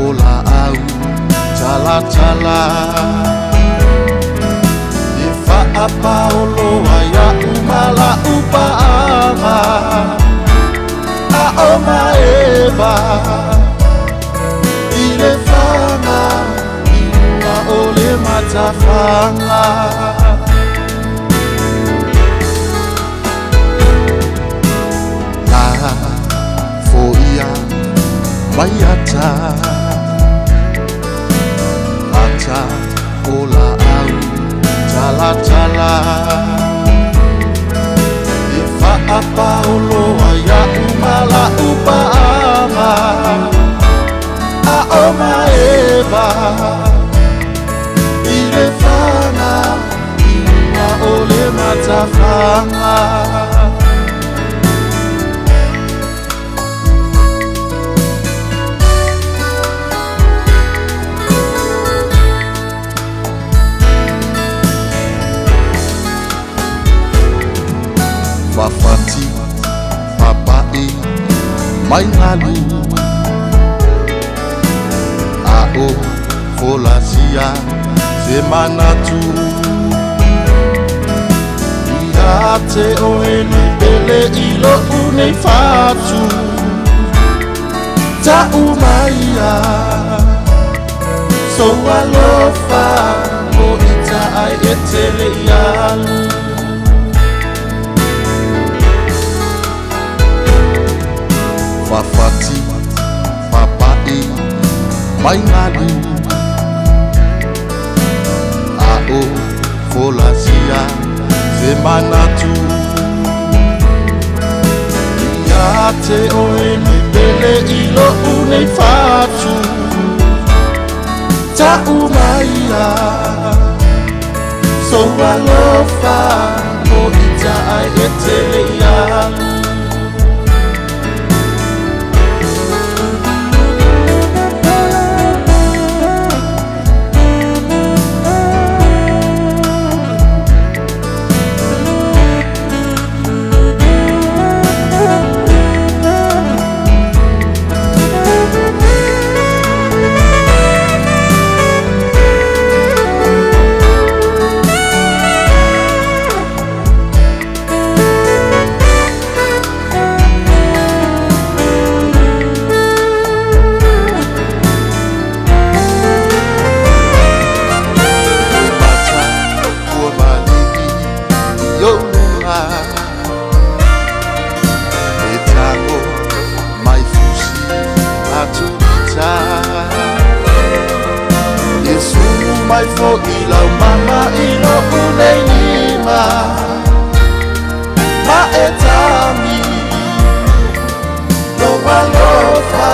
ola au tala tala ifa apa olo ya umala upaama a oma eba ile fanga ina ole matafanga foia mayata ata ola au tala tala ifa apa olo ya umala upaama a oma eba ile fana ina ole matafanga Fafati papai mai ngalu ao folasia semana tu iate oeni bele ilo unei fatu ta umaya so alofa mo ita ai etele yalu Fafati papai mai ngalu ao folasia semana tu iate oeni bele ilo unei fatu ta umaya so alofa mo ita ai etele yalu Etango mai fusi atulita Yesu mai fo ila mama ilo unenima ma etami no walofa